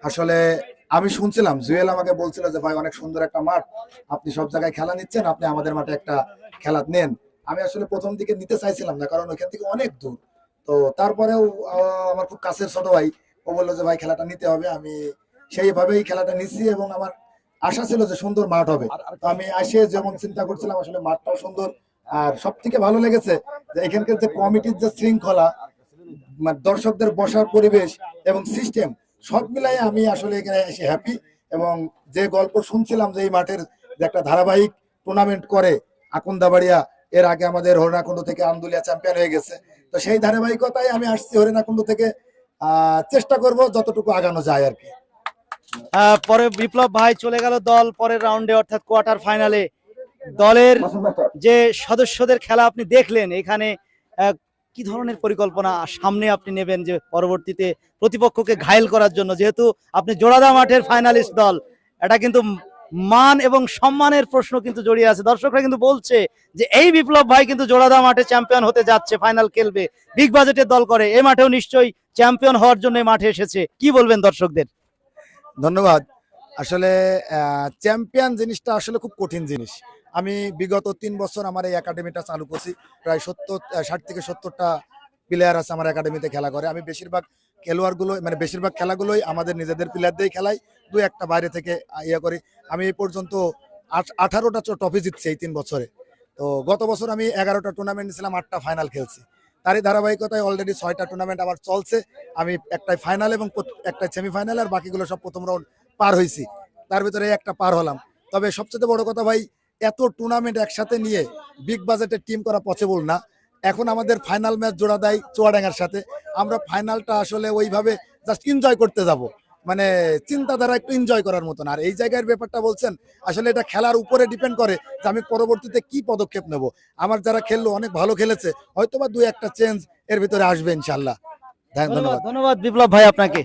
আসলে আমি শুনছিলাম জুয়েল আমাকে বলছিল যে ভাই অনেক সুন্দর একটা মাঠ, আপনি সব জায়গায় খেলা নিচ্ছেন, আপনি আমাদের মাঠে একটা খেলা নেন। আমি আসলে প্রথম দিকে নিতে চাইছিলাম না, কারণ ওইখান থেকে অনেক দূর। তো তারপরেও আমার খুব কাছের ছোট ভাই ও বললো যে ভাই খেলাটা নিতে হবে। আমি সেইভাবেই খেলাটা নিচ্ছি এবং আমার আশা ছিল যে সুন্দর মাঠ হবে। তো আমি এসে যেমন চিন্তা করছিলাম আসলে মাঠটাও সুন্দর। আর সব থেকে ভালো লেগেছে যে এখানকার যে কমিটির যে শৃঙ্খলা, মানে দর্শকদের বসার পরিবেশ এবং সিস্টেম, সব মিলাই আমি আসলে এখানে এসে হ্যাপি। এবং যে গল্প শুনছিলাম যে এই মাঠের যে একটা ধারাবাহিক টুর্নামেন্ট করে আকুন্দাবাড়িয়া, এর আগে আমাদের হরিণাকুণ্ড থেকে আন্দুলিয়া চ্যাম্পিয়ন হয়ে গেছে। তো সেই ধারাবাহিকতায় আমি আসছি হরিণাকুণ্ড থেকে। চেষ্টা করব যতটুকু আগানো যায় আর কি। পরে বিপ্লব ভাই চলে গেল দল পরের রাউন্ডে, অর্থাৎ কোয়ার্টার ফাইনালে। দলের যে সদস্যদের খেলা আপনি দেখলেন এখানে, কি ধরনের পরিকল্পনা সামনে আপনি নেবেন যে পরবর্তীতে প্রতিপক্ষকে ঘায়েল করার জন্য? যেহেতু আপনি জোড়াদা মাঠের ফাইনালিস্ট দল, এটা কিন্তু মান এবং সম্মানের প্রশ্ন কিন্তু জড়িয়ে আছে। দর্শকরা কিন্তু বলছে যে এই বিপ্লব ভাই কিন্তু জোড়াদা মাঠে চ্যাম্পিয়ন হতে যাচ্ছে, ফাইনাল খেলবে, বিগ বাজেটের দল করে, এই মাঠেও নিশ্চয়ই চ্যাম্পিয়ন হওয়ার জন্য মাঠে এসেছে। কি বলবেন দর্শকদের? ধন্যবাদ। আসলে চ্যাম্পিয়ন জিনিসটা আসলে খুব কঠিন জিনিস। আমি বিগত 3 বছর আমার এই একাডেমিটা চালু করছি। প্রায় 60 থেকে 70টা প্লেয়ার আছে আমার একাডেমিতে খেলা করে। আমি বেশিরভাগ খেলোয়াড়গুলো, মানে বেশিরভাগ খেলাগুলোই আমাদের নিজেদের প্লেয়ার দিয়েই খেলাই, দু একটা বাইরে থেকে করি। আমি এই পর্যন্ত 18টা ট্রফি জিতছি এই 3 বছরে। তো গত বছর আমি 11টা টুর্নামেন্ট নিয়েছিলাম, 8টা ফাইনাল খেলছি। তারই ধারাবাহিকতায় অলরেডি 6টা টুর্নামেন্ট আমার চলছে। আমি একটাই ফাইনাল এবং একটা সেমিফাইনাল, আর বাকিগুলো সব প্রথম রাউন্ড পার হয়েছি। তার ভিতরে একটা পার হলাম। তবে সবচেয়ে বড় কথা ভাই, এত টুর্নামেন্ট একসাথে নিয়ে বিগ বাজেটের টিম করা পসিবল না। এখন আমাদের ফাইনাল ম্যাচ জোড়া দেয় চুয়াডাঙ্গার সাথে। আমরা ফাইনালটা আসলে ওইভাবে জাস্ট এনজয় করতে যাব, মানে চিন্তাধারা একটু এনজয় করার মতন। আর এই জায়গার ব্যাপারটা বলছেন, আসলে এটা খেলার উপরে ডিপেন্ড করে যে আমি পরবর্তীতে কি পদক্ষেপ নেব। আমার যারা খেললো অনেক ভালো খেলেছে, হয়তোবা 2-1টা চেঞ্জ এর ভিতরে আসবে ইনশাল্লাহ। ধন্যবাদ। ধন্যবাদ বিপ্লব ভাই আপনাকে।